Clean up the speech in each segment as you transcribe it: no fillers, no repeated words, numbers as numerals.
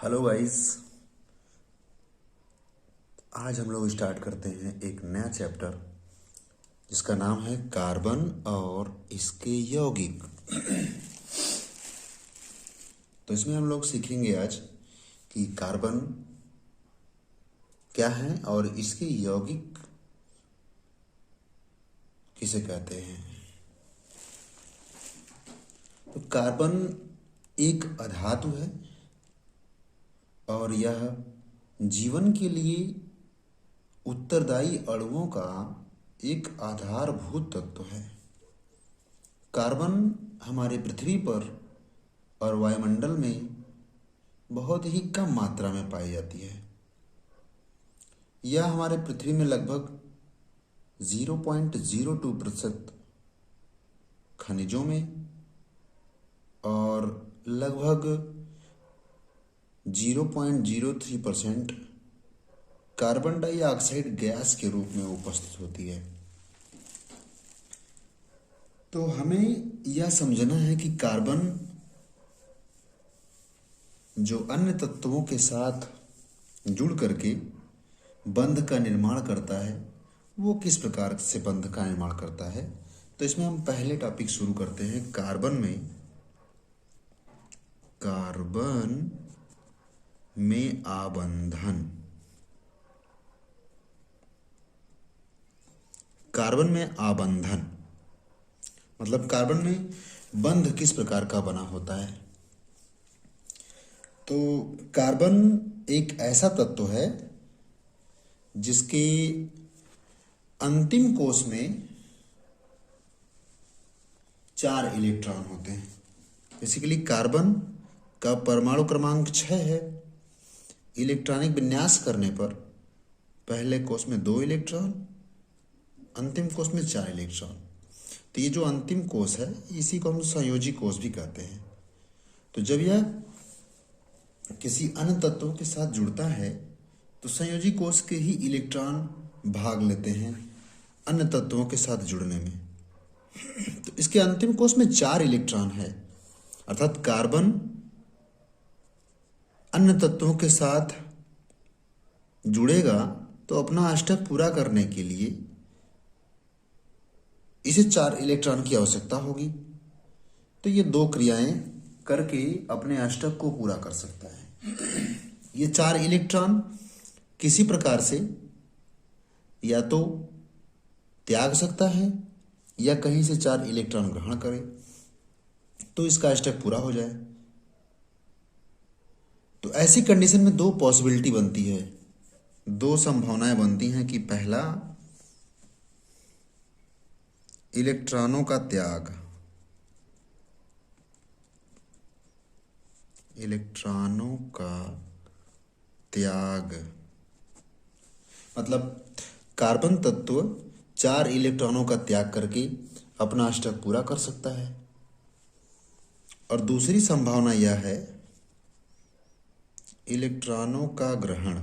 Hello guys. आज हम लोग स्टार्ट करते हैं एक नया चैप्टर जिसका नाम है कार्बन और इसके यौगिक। तो इसमें हम लोग सीखेंगे आज कि कार्बन क्या है और इसके यौगिक किसे कहते हैं। तो कार्बन एक अधातु है और यह जीवन के लिए उत्तरदायी अणुओं का एक आधारभूत तत्व है। कार्बन हमारे पृथ्वी पर और वायुमंडल में बहुत ही कम मात्रा में पाई जाती है। यह हमारे पृथ्वी में लगभग 0.02% खनिजों में और लगभग 0.03% कार्बन डाइऑक्साइड गैस के रूप में उपस्थित होती है। तो हमें यह समझना है कि कार्बन जो अन्य तत्वों के साथ जुड़ करके बंध का निर्माण करता है, वो किस प्रकार से बंध का निर्माण करता है। तो इसमें हम पहले टॉपिक शुरू करते हैं कार्बन में आबंधन। कार्बन में आबंधन मतलब कार्बन में बंध किस प्रकार का बना होता है। तो कार्बन एक ऐसा तत्व है जिसके अंतिम कोश में 4 इलेक्ट्रॉन होते हैं। बेसिकली कार्बन का परमाणु क्रमांक 6 है। इलेक्ट्रॉनिक विन्यास करने पर पहले कोश में 2 इलेक्ट्रॉन, अंतिम कोश में 4 इलेक्ट्रॉन। तो ये जो अंतिम कोश है इसी को हम संयोजी कोश भी कहते हैं। तो जब यह किसी अन्य तत्व के साथ जुड़ता है तो संयोजी कोश के ही इलेक्ट्रॉन भाग लेते हैं अन्य तत्वों के साथ जुड़ने में। तो इसके अंतिम कोश में 4 इलेक्ट्रॉन है, अर्थात कार्बन अन्य तत्वों के साथ जुड़ेगा तो अपना अष्टक पूरा करने के लिए इसे 4 इलेक्ट्रॉन की आवश्यकता होगी। तो ये 2 क्रियाएं करके अपने अष्टक को पूरा कर सकता है। ये 4 इलेक्ट्रॉन किसी प्रकार से या तो त्याग सकता है या कहीं से 4 इलेक्ट्रॉन ग्रहण करे तो इसका अष्टक पूरा हो जाए। तो ऐसी कंडीशन में 2 पॉसिबिलिटी बनती है, 2 संभावनाएं बनती हैं कि पहला, इलेक्ट्रॉनों का त्याग, मतलब कार्बन तत्व 4 इलेक्ट्रॉनों का त्याग करके अपना अष्टक पूरा कर सकता है। और दूसरी संभावना यह है इलेक्ट्रॉनों का ग्रहण,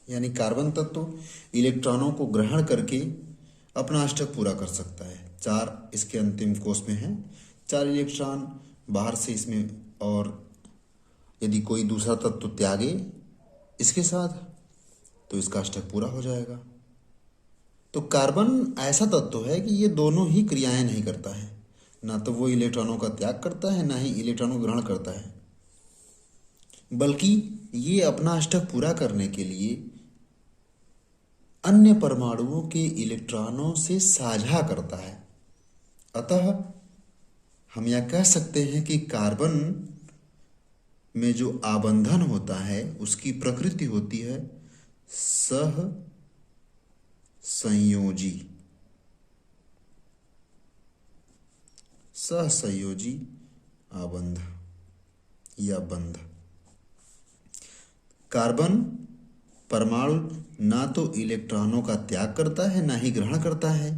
यानी कार्बन तत्व इलेक्ट्रॉनों को ग्रहण करके अपना अष्टक पूरा कर सकता है। 4 इसके अंतिम कोश में है, 4 इलेक्ट्रॉन बाहर से इसमें, और यदि कोई दूसरा तत्व त्यागे इसके साथ तो इसका अष्टक पूरा हो जाएगा। तो कार्बन ऐसा तत्व है कि ये दोनों ही क्रियाएं नहीं करता है, ना तो वो इलेक्ट्रॉनों का त्याग करता है ना ही इलेक्ट्रॉनों को ग्रहण करता है, बल्कि ये अपना अष्टक पूरा करने के लिए अन्य परमाणुओं के इलेक्ट्रॉनों से साझा करता है। अतः हम यह कह सकते हैं कि कार्बन में जो आबंधन होता है उसकी प्रकृति होती है सहसंयोजी आबंध या बंध। कार्बन परमाणु ना तो इलेक्ट्रॉनों का त्याग करता है ना ही ग्रहण करता है,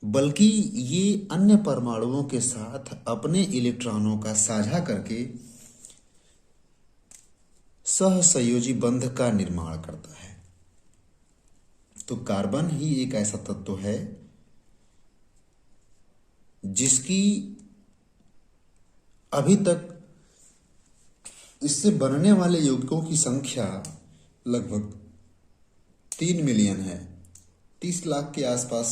बल्कि ये अन्य परमाणुओं के साथ अपने इलेक्ट्रॉनों का साझा करके सहसंयोजी बंध का निर्माण करता है। तो कार्बन ही एक ऐसा तत्व है जिसकी अभी तक इससे बनने वाले यौगिकों की संख्या लगभग 3 मिलियन है। 30 लाख के आसपास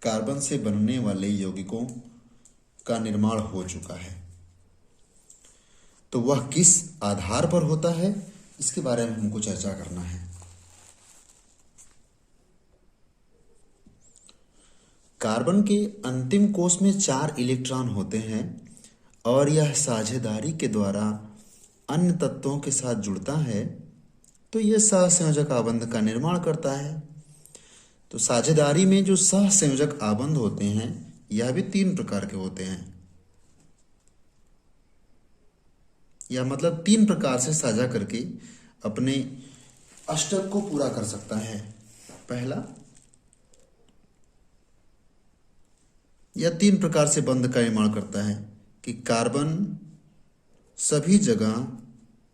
कार्बन से बनने वाले यौगिकों का निर्माण हो चुका है। तो वह किस आधार पर होता है, इसके बारे में हमको चर्चा करना है। कार्बन के अंतिम कोष में 4 इलेक्ट्रॉन होते हैं और यह साझेदारी के द्वारा अन्य तत्वों के साथ जुड़ता है, तो यह सहसंयोजक आबंध का निर्माण करता है। तो साझेदारी में जो सहसंयोजक आबंध होते हैं यह भी 3 प्रकार के होते हैं, या मतलब 3 प्रकार से साझा करके अपने अष्टक को पूरा कर सकता है। पहला, यह 3 प्रकार से बंध का निर्माण करता है कि कार्बन सभी जगह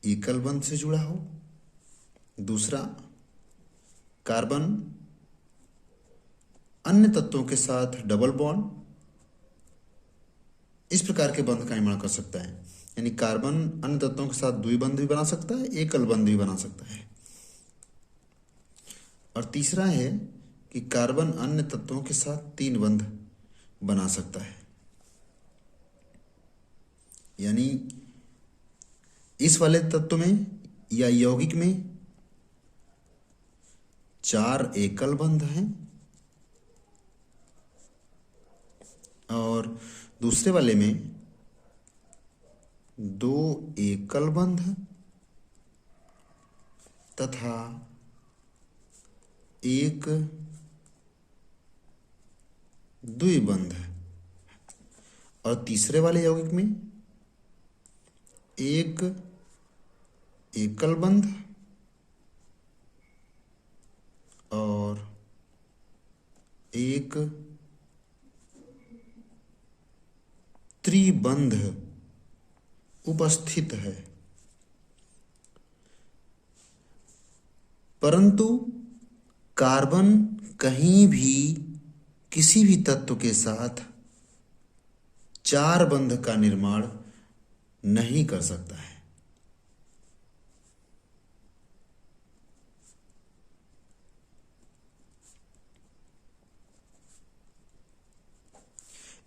एकल बंध से जुड़ा हो। दूसरा, कार्बन अन्य तत्वों के साथ डबल बॉन्ड, इस प्रकार के बंध का निर्माण कर सकता है, यानी कार्बन अन्य तत्वों के साथ द्विबंध भी बना सकता है, एकल बंध भी बना सकता है। और तीसरा है कि कार्बन अन्य तत्वों के साथ 3 बंध बना सकता है, यानी इस वाले तत्व में या यौगिक में 4 एकल बंध हैं और दूसरे वाले में 2 एकल बंध तथा 1 द्विबंध, और तीसरे वाले यौगिक में 1 एकल बंध और 1 त्रिबंध उपस्थित है। परंतु कार्बन कहीं भी किसी भी तत्व के साथ 4 बंध का निर्माण नहीं कर सकता है।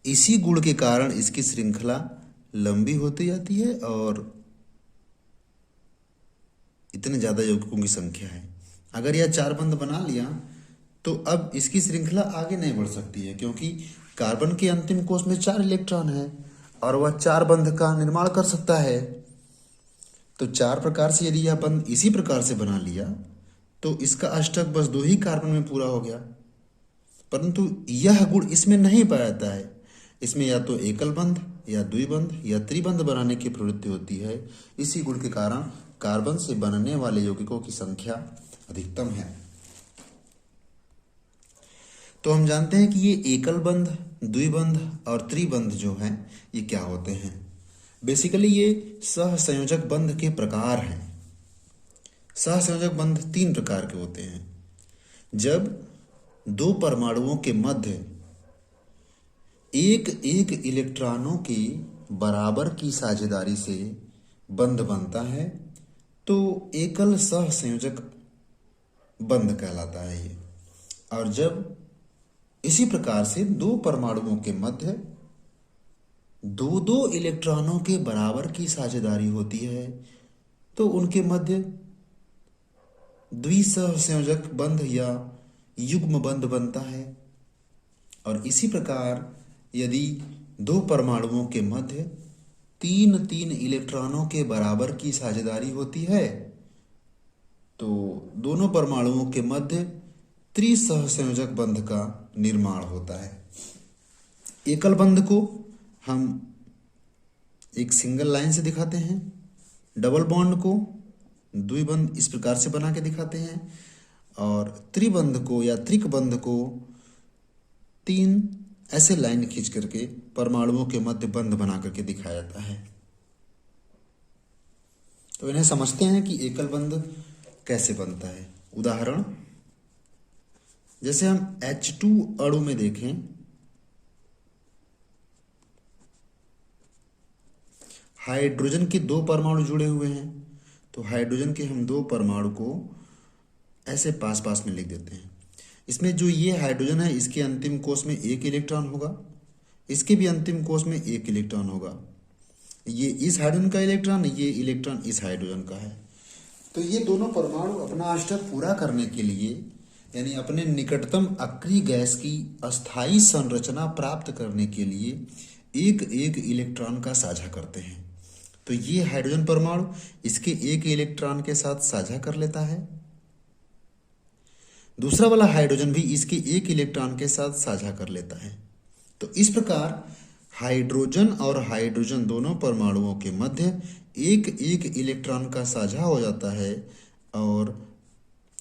इसी गुण के कारण इसकी श्रृंखला लंबी होती जाती है और इतने ज्यादा यौगिकों की संख्या है। अगर यह 4 बंध बना लिया तो अब इसकी श्रृंखला आगे नहीं बढ़ सकती है, क्योंकि कार्बन के अंतिम कोष में 4 इलेक्ट्रॉन है और वह 4 बंध का निर्माण कर सकता है। तो 4 प्रकार से यदि यह बंध इसी प्रकार से बना लिया तो इसका अष्टक बस 2 ही कार्बन में पूरा हो गया। परंतु यह गुण इसमें नहीं पाया जाता है। इसमें या तो एकल बंध या द्विबंध या त्रिबंध बनाने की प्रवृत्ति होती है। इसी गुण के कारण कार्बन से बनने वाले यौगिकों की संख्या अधिकतम है। तो हम जानते हैं कि ये एकल बंध, द्विबंध और त्रिबंध जो हैं ये क्या होते हैं। बेसिकली ये सहसंयोजक बंध के प्रकार हैं। सहसंयोजक बंध 3 प्रकार के होते हैं। जब 2 परमाणुओं के मध्य एक एक इलेक्ट्रॉनों की बराबर की साझेदारी से बंध बनता है तो एकल सहसंयोजक बंध कहलाता है ये। और जब इसी प्रकार से 2 परमाणुओं के मध्य 2-2 इलेक्ट्रॉनों के बराबर की साझेदारी होती है तो उनके मध्य द्विसहसंयोजक बंध या युग्म बंध बनता है। और इसी प्रकार यदि 2 परमाणुओं के मध्य 3-3 इलेक्ट्रॉनों के बराबर की साझेदारी होती है तो दोनों परमाणुओं के मध्य त्रिसहसंयोजक बंध का निर्माण होता है। एकल बंध को हम एक सिंगल लाइन से दिखाते हैं, डबल बॉन्ड को द्विबंध इस प्रकार से बना के दिखाते हैं, और त्रिबंध को या त्रिक बंध को 3 ऐसे लाइन खींच करके परमाणुओं के मध्य बंध बना करके दिखाया जाता है। तो इन्हें समझते हैं कि एकल बंध कैसे बनता है। उदाहरण, जैसे हम H2 अणु में देखें, हाइड्रोजन के दो परमाणु जुड़े हुए हैं, तो हाइड्रोजन के हम दो परमाणु को ऐसे पास पास में लिख देते हैं। इसमें जो ये हाइड्रोजन है, इसके अंतिम कोश में एक इलेक्ट्रॉन होगा, इसके भी अंतिम कोश में एक इलेक्ट्रॉन होगा। ये इस हाइड्रोजन का इलेक्ट्रॉन, ये इलेक्ट्रॉन इस हाइड्रोजन का है। तो ये दोनों परमाणु अपना अष्टक पूरा करने के लिए, यानी अपने निकटतम अक्रिय गैस की अस्थायी संरचना प्राप्त करने के लिए एक एक इलेक्ट्रॉन का साझा करते हैं। तो ये हाइड्रोजन परमाणु इसके एक इलेक्ट्रॉन के साथ साझा कर लेता है, दूसरा वाला हाइड्रोजन भी इसके एक इलेक्ट्रॉन के साथ साझा कर लेता है। तो इस प्रकार हाइड्रोजन और हाइड्रोजन दोनों परमाणुओं के मध्य एक एक इलेक्ट्रॉन का साझा हो जाता है और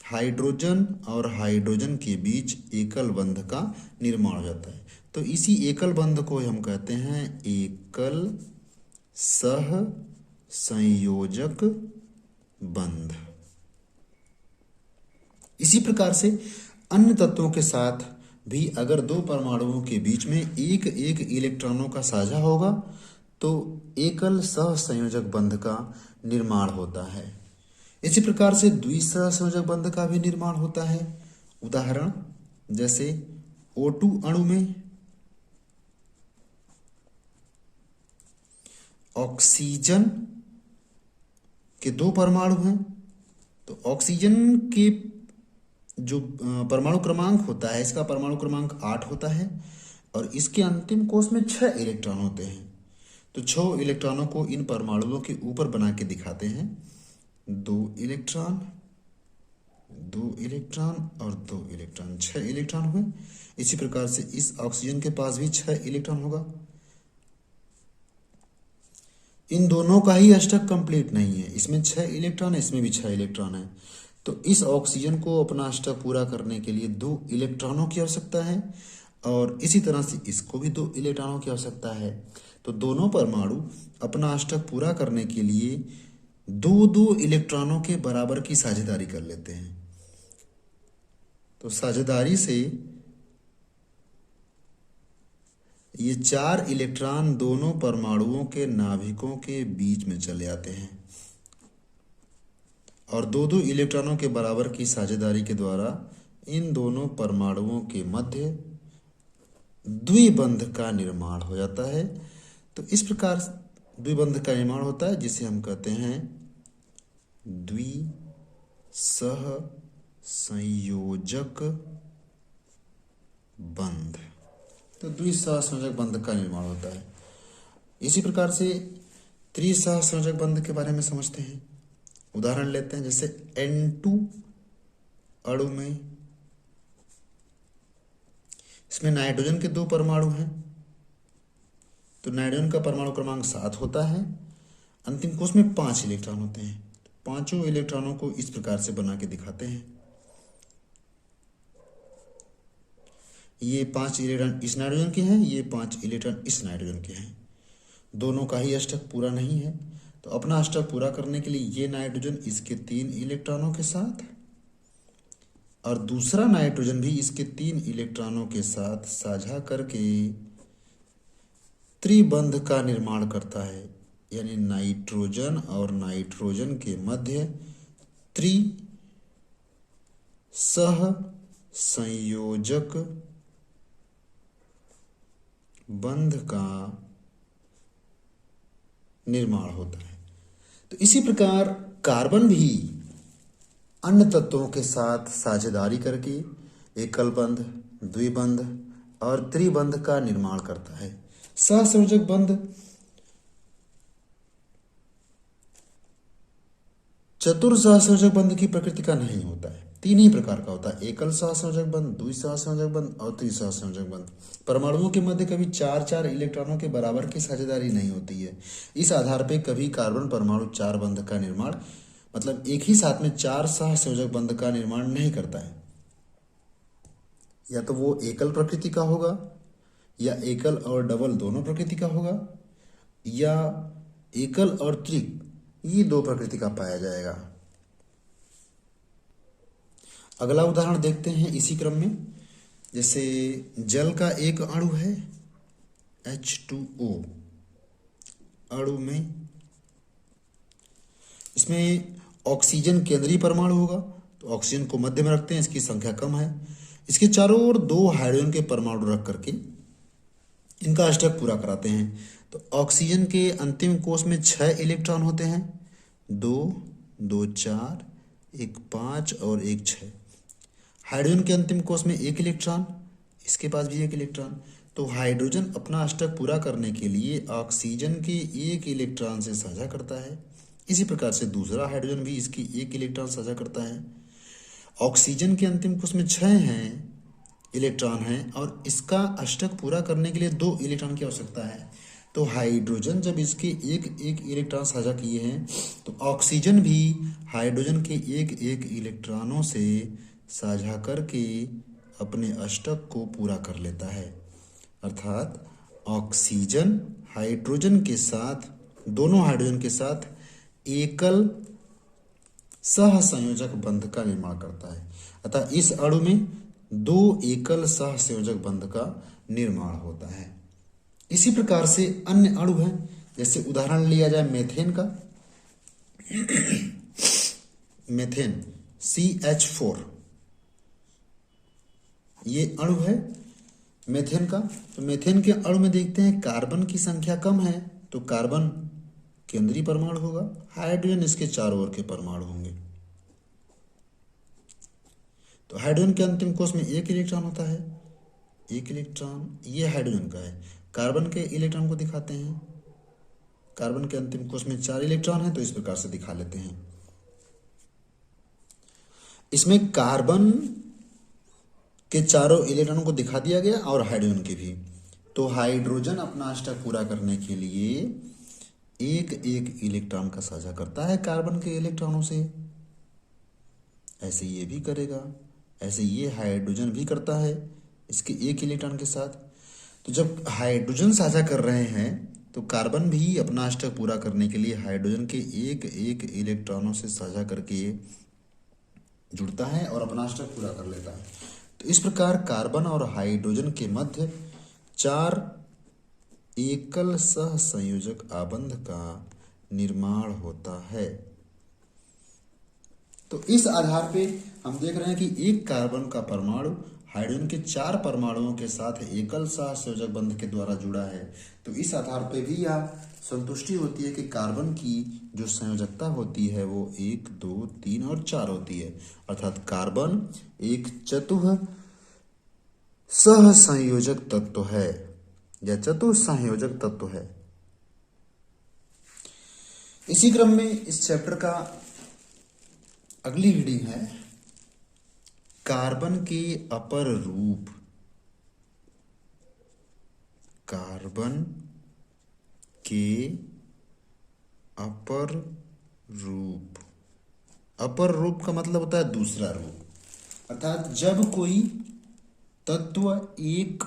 हाइड्रोजन और हाइड्रोजन के बीच एकल बंध का निर्माण हो जाता है। तो इसी एकल बंध को हम कहते हैं एकल सह संयोजक बंध। इसी प्रकार से अन्य तत्वों के साथ भी अगर दो परमाणुओं के बीच में एक एक इलेक्ट्रॉनों का साझा होगा तो एकल सहसंयोजक बंध का निर्माण होता है। इसी प्रकार से द्विसहसंयोजक बंध का भी निर्माण होता है। उदाहरण जैसे O2 अणु में ऑक्सीजन के दो परमाणु हैं, तो ऑक्सीजन के जो परमाणु क्रमांक होता है, इसका परमाणु क्रमांक 8 होता है और इसके अंतिम कोश में 6 इलेक्ट्रॉन होते हैं। तो 6 इलेक्ट्रॉनों को इन परमाणुओं के ऊपर बना के दिखाते हैं, 2 इलेक्ट्रॉन 2 इलेक्ट्रॉन और 2 इलेक्ट्रॉन, 6 इलेक्ट्रॉन हुए। इसी प्रकार से इस ऑक्सीजन के पास भी 6 इलेक्ट्रॉन होगा। इन दोनों का ही अष्टक कंप्लीट नहीं है, इसमें 6 इलेक्ट्रॉन है, इसमें भी 6 इलेक्ट्रॉन है। तो इस ऑक्सीजन को अपना अष्टक पूरा करने के लिए 2 इलेक्ट्रॉनों की आवश्यकता है और इसी तरह से इसको भी 2 इलेक्ट्रॉनों की आवश्यकता है। तो दोनों परमाणु अपना अष्टक पूरा करने के लिए 2-2 इलेक्ट्रॉनों के बराबर की साझेदारी कर लेते हैं। तो साझेदारी से ये 4 इलेक्ट्रॉन दोनों परमाणुओं के नाभिकों के बीच में चले आते हैं और 2-2 इलेक्ट्रॉनों के बराबर की साझेदारी के द्वारा इन दोनों परमाणुओं के मध्य द्विबंध का निर्माण हो जाता है। तो इस प्रकार द्विबंध का निर्माण होता है जिसे हम कहते हैं द्विसहसंयोजक बंध। तो द्विसहसंयोजक बंध का निर्माण होता है। इसी प्रकार से त्रिसहसंयोजक बंध के बारे में समझते हैं। उदाहरण लेते हैं, जैसे N2 अणु में इसमें नाइट्रोजन के 2 परमाणु हैं, तो नाइट्रोजन का परमाणु क्रमांक 7 होता है, अंतिम कोश में 5 इलेक्ट्रॉन होते हैं। पांचों इलेक्ट्रॉनों को इस प्रकार से बना के दिखाते हैं। ये 5 इलेक्ट्रॉन इस नाइट्रोजन के हैं, ये 5 इलेक्ट्रॉन इस नाइट्रोजन के हैं। दोनों का ही अष्टक पूरा नहीं है, तो अपना अष्टक पूरा करने के लिए ये नाइट्रोजन इसके 3 इलेक्ट्रॉनों के साथ और दूसरा नाइट्रोजन भी इसके 3 इलेक्ट्रॉनों के साथ साझा करके त्रिबंध का निर्माण करता है, यानी नाइट्रोजन और नाइट्रोजन के मध्य त्रिसहसंयोजक बंध का निर्माण होता है। तो इसी प्रकार कार्बन भी अन्य तत्वों के साथ साझेदारी करके एकल बंध, द्विबंध और त्रिबंध का निर्माण करता है। सहसंयोजक बंध चतुर्सहसंयोजक बंध की प्रकृति का नहीं होता है, 3 ही प्रकार का होता है, एकल सहसंयोजक बंध, द्विसहसंयोजक बंध और त्रिसहसंयोजक बंध। परमाणुओं के मध्य कभी 4-4 इलेक्ट्रॉनों के बराबर की साझेदारी नहीं होती है। इस आधार पर कभी कार्बन परमाणु 4 बंध का निर्माण, मतलब एक ही साथ में 4 सहसंयोजक बंध का निर्माण नहीं करता है। या तो वो एकल प्रकृति का होगा, या एकल और डबल दोनों प्रकृति का होगा, या एकल और त्रिक ये 2 प्रकृति का पाया जाएगा। अगला उदाहरण देखते हैं इसी क्रम में। जैसे जल का एक अणु है H2O अणु में, इसमें ऑक्सीजन केंद्रीय परमाणु होगा, तो ऑक्सीजन को मध्य में रखते हैं, इसकी संख्या कम है। इसके चारों ओर दो हाइड्रोजन के परमाणु रख करके इनका अष्टक पूरा कराते हैं। तो ऑक्सीजन के अंतिम कोष में 6 इलेक्ट्रॉन होते हैं, 2 2 4 1 5 और 1 6। हाइड्रोजन के अंतिम कोष में 1 इलेक्ट्रॉन, इसके पास भी 1 इलेक्ट्रॉन। तो हाइड्रोजन अपना अष्टक पूरा करने के लिए ऑक्सीजन के 1 इलेक्ट्रॉन से साझा करता है। इसी प्रकार से दूसरा हाइड्रोजन भी इसकी 1 इलेक्ट्रॉन साझा करता है। ऑक्सीजन के अंतिम कोष में 6 इलेक्ट्रॉन हैं और इसका अष्टक पूरा करने के लिए 2 इलेक्ट्रॉन की आवश्यकता है। तो हाइड्रोजन जब इसके 1 इलेक्ट्रॉन साझा किए हैं, तो ऑक्सीजन भी हाइड्रोजन के 1 इलेक्ट्रॉनों से साझा करके अपने अष्टक को पूरा कर लेता है। अर्थात ऑक्सीजन हाइड्रोजन के साथ, दोनों हाइड्रोजन के साथ एकल सहसंयोजक बंध का निर्माण करता है। अतः इस अणु में 2 एकल सहसंयोजक बंध का निर्माण होता है। इसी प्रकार से अन्य अणु हैं, जैसे उदाहरण लिया जाए मेथेन का। मेथेन CH4 ये अणु है मेथेन का। तो मेथेन के अणु में देखते हैं कार्बन की संख्या कम है, तो कार्बन केंद्रीय परमाणु होगा, हाइड्रोजन इसके चारों ओर के परमाणु होंगे। तो हाइड्रोजन के अंतिम कोष में 1 इलेक्ट्रॉन होता है, 1 इलेक्ट्रॉन ये हाइड्रोजन का है। कार्बन के इलेक्ट्रॉन को दिखाते हैं, कार्बन के अंतिम कोष में 4 इलेक्ट्रॉन है, तो इस प्रकार से दिखा लेते हैं। इसमें कार्बन के चारों इलेक्ट्रॉनों को दिखा दिया गया और हाइड्रोजन के भी। तो हाइड्रोजन अपना अष्टक पूरा करने के लिए 1 इलेक्ट्रॉन का साझा करता है कार्बन के इलेक्ट्रॉनों से। ऐसे ये भी करेगा, ऐसे ये हाइड्रोजन भी करता है इसके 1 इलेक्ट्रॉन के साथ। तो जब हाइड्रोजन साझा कर रहे हैं, तो कार्बन भी अपना अष्टक पूरा करने के लिए हाइड्रोजन के 1 इलेक्ट्रॉनों से साझा करके जुड़ता है और अपना अष्टक पूरा कर लेता है। तो इस प्रकार कार्बन और हाइड्रोजन के मध्य 4 एकल सहसंयोजक आबंध का निर्माण होता है। तो इस आधार पे हम देख रहे हैं कि एक कार्बन का परमाणु हाइड्रोजन के 4 परमाणुओं के साथ एकल सहसंयोजक बंध के द्वारा जुड़ा है। तो इस आधार पे भी यह संतुष्टि होती है कि कार्बन की जो संयोजकता होती है वो 1 2 3 और 4 होती है। अर्थात कार्बन एक चतुः सहसंयोजक तत्व है या चतुसंयोजक तत्व है। इसी क्रम में इस चैप्टर का अगली रीडिंग है कार्बन के अपर रूप। कार्बन के अपर रूप, अपर रूप का मतलब होता है दूसरा रूप। अर्थात जब कोई तत्व 1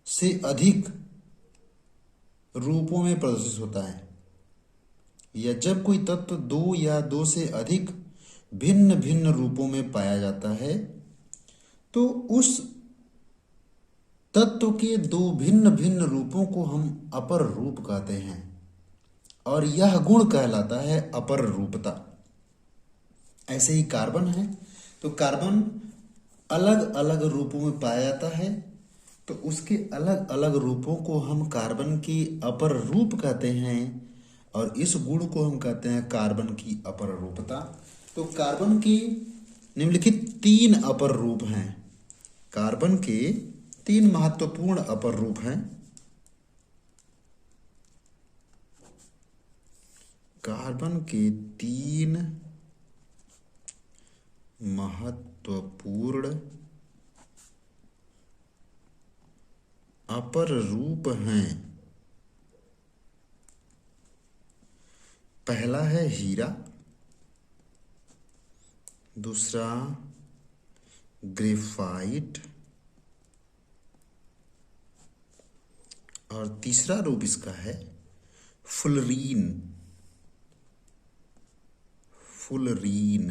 से अधिक रूपों में प्रदर्शित होता है, या जब कोई तत्व 2 या 2 से अधिक भिन्न भिन्न रूपों में पाया जाता है, तो उस तत्व के 2 भिन्न भिन्न रूपों को हम अपर रूप कहते हैं और यह गुण कहलाता है अपर रूपता। ऐसे ही कार्बन है, तो कार्बन अलग अलग रूपों में पाया जाता है, तो उसके अलग अलग रूपों को हम कार्बन की अपर रूप कहते हैं और इस गुण को हम कहते हैं कार्बन की अपर रूपता। तो कार्बन की निम्नलिखित 3 अपर रूप हैं। कार्बन के 3 महत्वपूर्ण अपर रूप हैं। कार्बन के 3 महत्वपूर्ण अपर रूप हैं। पहला है हीरा, दूसरा ग्रेफाइट और तीसरा रूप इसका है फुलरीन। फुलरीन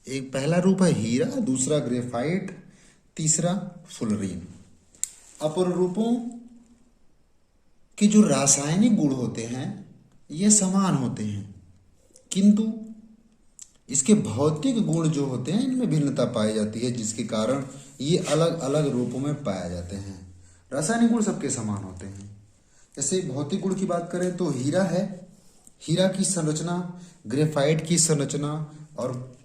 एक पहला रूप है हीरा, दूसरा ग्रेफाइट, तीसरा फुलरीन। अपर रूपों के जो रासायनिक गुण होते हैं ये समान होते हैं, किंतु इसके भौतिक गुण जो होते हैं इनमें भिन्नता पाई जाती है, जिसके कारण ये अलग अलग रूपों में पाए जाते हैं। रासायनिक गुण सबके समान होते हैं। जैसे भौतिक गुण की बात करें तो हीरा है, हीरा की संरचना, ग्रेफाइट की संरचना और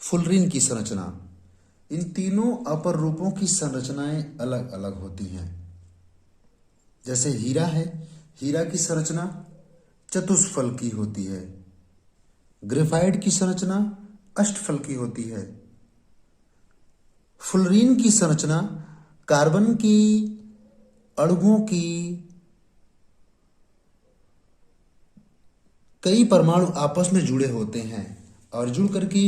फुलरीन की संरचना, इन तीनों अपर रूपों की संरचनाएं अलग अलग होती हैं। जैसे हीरा है, हीरा की संरचना चतुष्फल की होती है, ग्रेफाइट की संरचना अष्टफल की होती है, फुलरीन की संरचना कार्बन की अणुओं की कई परमाणु आपस में जुड़े होते हैं और जुड़ करके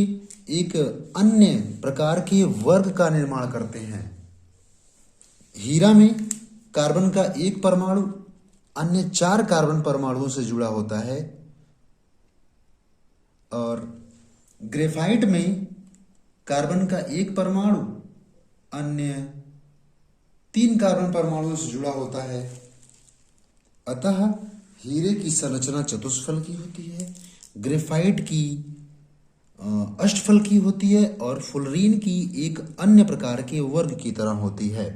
एक अन्य प्रकार के वर्ग का निर्माण करते हैं। हीरा में कार्बन का एक परमाणु अन्य 4 कार्बन परमाणुओं से जुड़ा होता है और ग्रेफाइट में कार्बन का एक परमाणु अन्य 3 कार्बन परमाणुओं से जुड़ा होता है। अतः हीरे की संरचना चतुष्फल की होती है, ग्रेफाइट की अष्टफल की होती है और फुलरीन की एक अन्य प्रकार के वर्ग की तरह होती है।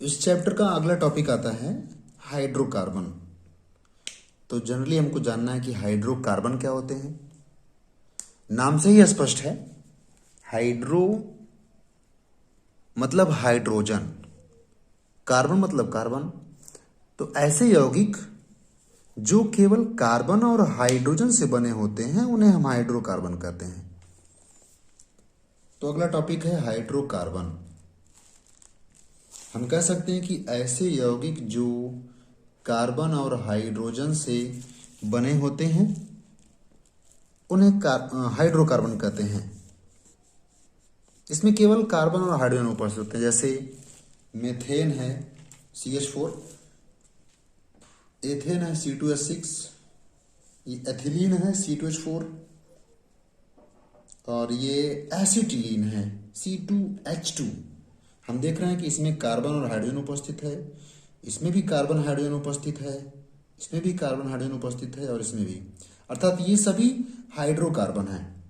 इस चैप्टर का अगला टॉपिक आता है हाइड्रोकार्बन। तो जनरली हमको जानना है कि हाइड्रोकार्बन क्या होते हैं। नाम से ही स्पष्ट है, हाइड्रो मतलब हाइड्रोजन, कार्बन मतलब कार्बन। तो ऐसे यौगिक जो केवल कार्बन और हाइड्रोजन से बने होते हैं उन्हें हम हाइड्रोकार्बन कहते हैं। तो अगला टॉपिक है हाइड्रोकार्बन। हम कह सकते हैं कि ऐसे यौगिक जो कार्बन और हाइड्रोजन से बने होते हैं उन्हें हाइड्रोकार्बन कहते हैं। इसमें केवल कार्बन और हाइड्रोजन उपस्थित होते हैं। जैसे मेथेन है CH4, एथेन है C2H6, ये एथिलीन है C2H4 और ये एसिटिलीन है C2H2। हम देख रहे हैं कि इसमें कार्बन और हाइड्रोजन उपस्थित है, इसमें भी कार्बन हाइड्रोजन उपस्थित है, इसमें भी कार्बन हाइड्रोजन उपस्थित है और इसमें भी, अर्थात ये सभी हाइड्रोकार्बन हैं।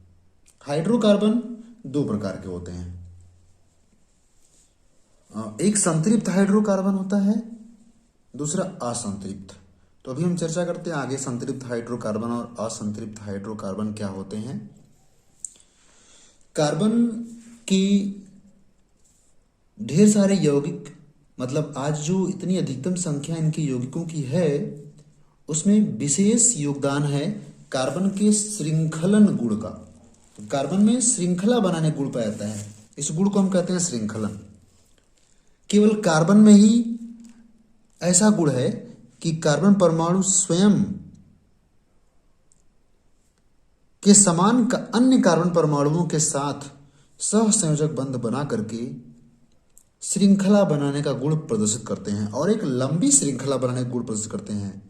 हाइड्रोकार्बन 2 प्रकार के होते हैं। एक संतृप्त हाइड्रोकार्बन होता है, दूसरा असंतृप्त। तो अभी हम चर्चा करते हैं आगे संतृप्त हाइड्रोकार्बन और असंतृप्त हाइड्रोकार्बन क्या होते हैं। कार्बन की ढेर सारे यौगिक, मतलब आज जो इतनी अधिकतम संख्या इनकी यौगिकों की है उसमें विशेष योगदान है कार्बन के श्रृंखलन गुण का। तो कार्बन में श्रृंखला बनाने गुण पाया जाता है, इस गुण को हम कहते हैं श्रृंखलन। केवल कार्बन में ही ऐसा गुण है कि कार्बन परमाणु स्वयं के समान का अन्य कार्बन परमाणुओं के साथ सहसंयोजक बंध बना करके श्रृंखला बनाने का गुण प्रदर्शित करते हैं और एक लंबी श्रृंखला बनाने का गुण प्रदर्शित करते हैं।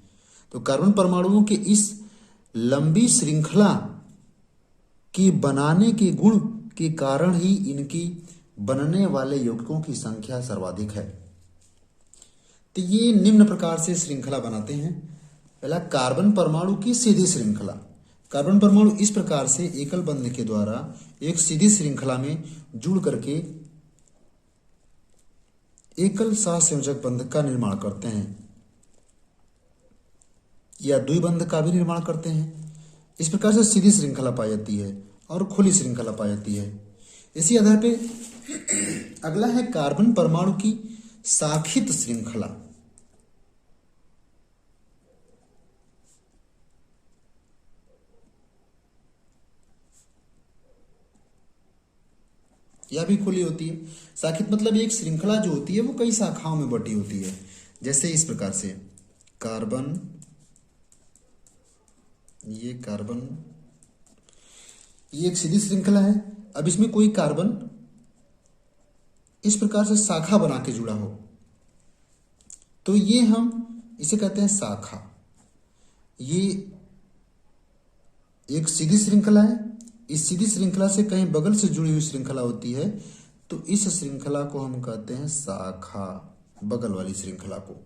तो कार्बन परमाणुओं के इस लंबी श्रृंखला की बनाने के गुण के कारण ही इनकी बनने वाले यौगिकों की संख्या सर्वाधिक है। तो ये निम्न प्रकार से श्रृंखला बनाते हैं। पहला, कार्बन परमाणु की सीधी श्रृंखला। कार्बन परमाणु इस प्रकार से एकल बंध के द्वारा एक सीधी श्रृंखला में जुड़ करके एकल सहसंयोजक बंध का निर्माण करते हैं या द्विबंध का भी निर्माण करते हैं। इस प्रकार से सीधी श्रृंखला पाई जाती है और खुली श्रृंखला पाई जाती है। इसी आधार पे अगला है कार्बन परमाणु की शाखित श्रृंखला। यह भी खुली होती है। शाखित मतलब एक श्रृंखला जो होती है वो कई शाखाओं में बटी होती है। जैसे इस प्रकार से कार्बन, ये कार्बन, ये एक सीधी श्रृंखला है। अब इसमें कोई कार्बन इस प्रकार से शाखा बना के जुड़ा हो तो ये हम इसे कहते हैं शाखा। ये एक सीधी श्रृंखला है, इस सीधी श्रृंखला से कहीं बगल से जुड़ी हुई श्रृंखला होती है, तो इस श्रृंखला को हम कहते हैं शाखा, बगल वाली श्रृंखला को।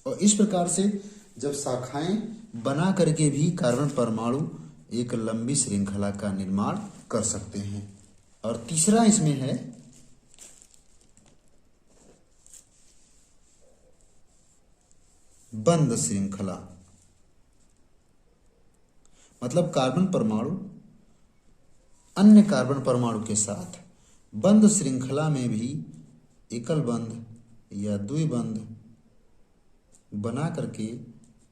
और इस प्रकार से जब शाखाएं बना करके भी कार्बन परमाणु एक लंबी श्रृंखला का निर्माण कर सकते हैं। और तीसरा इसमें है बंद श्रृंखला, मतलब कार्बन परमाणु अन्य कार्बन परमाणु के साथ बंद श्रृंखला में भी एकल बंध या द्विबंध बना करके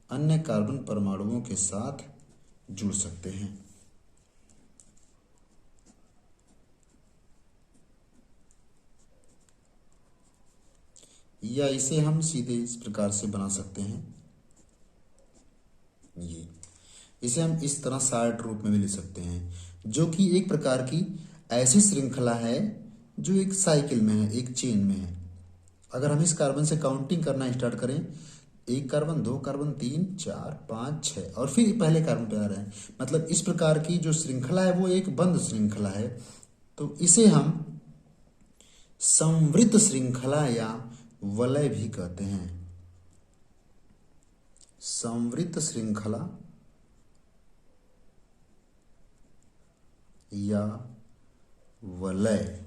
अन्य कार्बन परमाणुओं के साथ जुड़ सकते हैं। या इसे हम सीधे इस प्रकार से बना सकते हैं, ये इसे हम इस तरह शार्ट रूप में भी लिख सकते हैं, जो कि एक प्रकार की ऐसी श्रृंखला है जो एक साइकिल में है, एक चेन में है। अगर हम इस कार्बन से काउंटिंग करना स्टार्ट करें, 1 कार्बन, 2 कार्बन, 3, 4, 5, 6 और फिर पहले कार्बन पे आ रहे हैं, मतलब इस प्रकार की जो श्रृंखला है वो एक बंद श्रृंखला है। तो इसे हम संवृत श्रृंखला या वलय भी कहते हैं। संवृत श्रृंखला या वलय।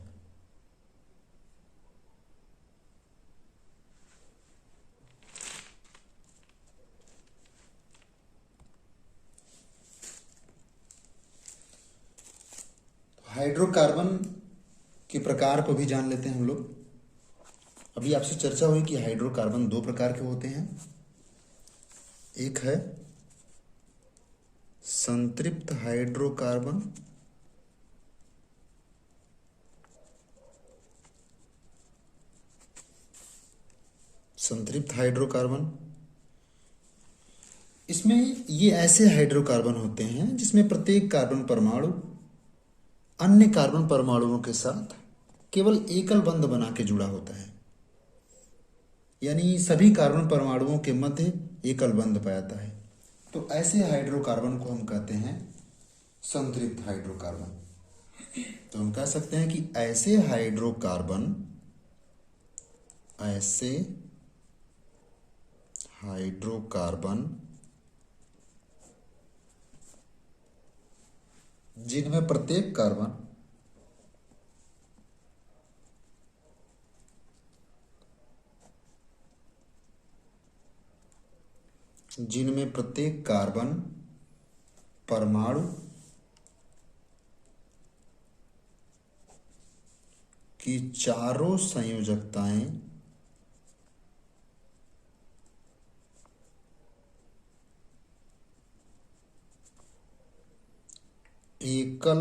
हाइड्रोकार्बन के प्रकार को भी जान लेते हैं हम लोग। अभी आपसे चर्चा हुई कि हाइड्रोकार्बन 2 प्रकार के होते हैं। एक है संतृप्त हाइड्रोकार्बन, संतृप्त हाइड्रोकार्बन। इसमें ये ऐसे हाइड्रोकार्बन होते हैं जिसमें प्रत्येक कार्बन परमाणु अन्य कार्बन परमाणुओं के साथ केवल एकल बंध बना के जुड़ा होता है, यानी सभी कार्बन परमाणुओं के मध्य एकल बंध पाता है। तो ऐसे हाइड्रोकार्बन को हम कहते हैं संतृप्त हाइड्रोकार्बन। तो हम कह सकते हैं कि ऐसे हाइड्रोकार्बन जिनमें प्रत्येक कार्बन परमाणु की चारों संयोजकताएं एकल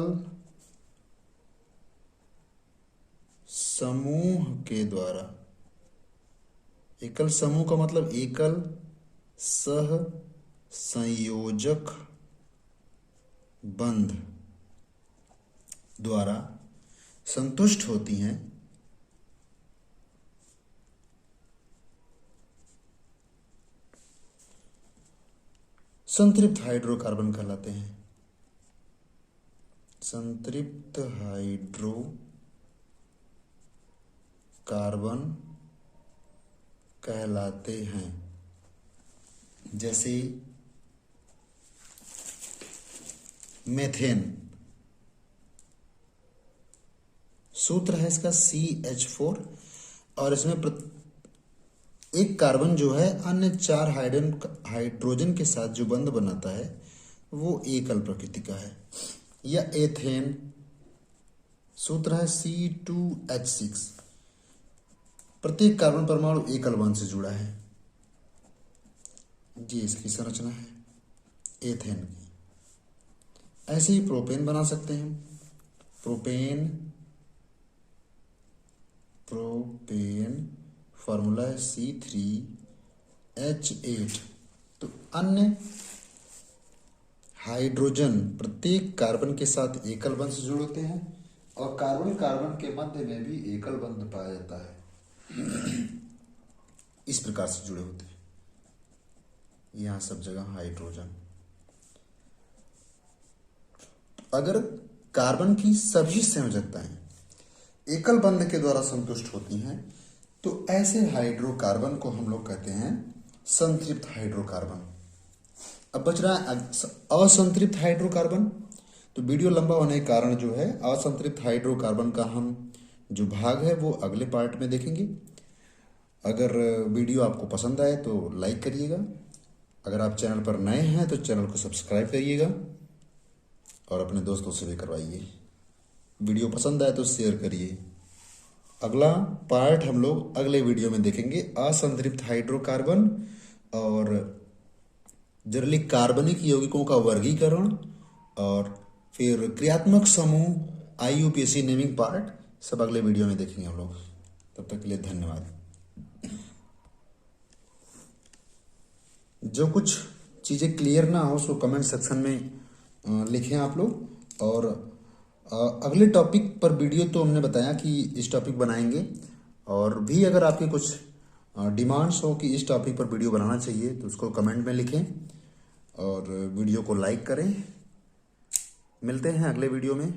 समूह के द्वारा, एकल समूह का मतलब एकल सह संयोजक बंध द्वारा संतुष्ट होती हैं, संतृप्त हाइड्रोकार्बन कहलाते हैं। संतृप्त हाइड्रोकार्बन कहलाते हैं। जैसे मेथेन, सूत्र है इसका CH4, और इसमें एक कार्बन जो है अन्य 4 हाइड्रोजन के साथ जो बंध बनाता है वो एकल प्रकृति का है। या एथेन, सूत्र है C2H6, प्रत्येक कार्बन परमाणु एकल बंध से जुड़ा है। जी इसकी संरचना है एथेन की। ऐसे ही प्रोपेन बना सकते हैं। प्रोपेन फॉर्मूला है C3H8। तो अन्य हाइड्रोजन प्रत्येक कार्बन के साथ एकल बंध से जुड़े होते हैं और कार्बन कार्बन के मध्य में भी एकल बंध पाया जाता है। इस प्रकार से जुड़े होते हैं यहाँ सब जगह हाइड्रोजन। अगर कार्बन की सभी संयोजकताएं एकल बंध के द्वारा संतुष्ट होती हैं तो ऐसे हाइड्रोकार्बन को हम लोग कहते हैं संतृप्त हाइड्रोकार्बन। अब बच रहा है असंतृप्त हाइड्रोकार्बन। तो वीडियो लंबा होने के कारण जो है असंतृप्त हाइड्रोकार्बन का हम जो भाग है वो अगले पार्ट में देखेंगे। अगर वीडियो आपको पसंद आए तो लाइक करिएगा, अगर आप चैनल पर नए हैं तो चैनल को सब्सक्राइब करिएगा और अपने दोस्तों से भी करवाइए। वीडियो पसंद आए तो शेयर करिए। अगला पार्ट हम लोग अगले वीडियो में देखेंगे असंतृप्त हाइड्रोकार्बन और जनरली कार्बनिक यौगिकों का वर्गीकरण और फिर क्रियात्मक समूह IUPAC नेमिंग पार्ट सब अगले वीडियो में देखेंगे हम लोग। तब तक के लिए धन्यवाद। जो कुछ चीज़ें क्लियर ना हो उसको कमेंट सेक्शन में लिखें आप लोग। और अगले टॉपिक पर वीडियो तो हमने बताया कि इस टॉपिक बनाएंगे, और भी अगर आपके कुछ डिमांड्स हो कि इस टॉपिक पर वीडियो बनाना चाहिए तो उसको कमेंट में लिखें और वीडियो को लाइक करें। मिलते हैं अगले वीडियो में।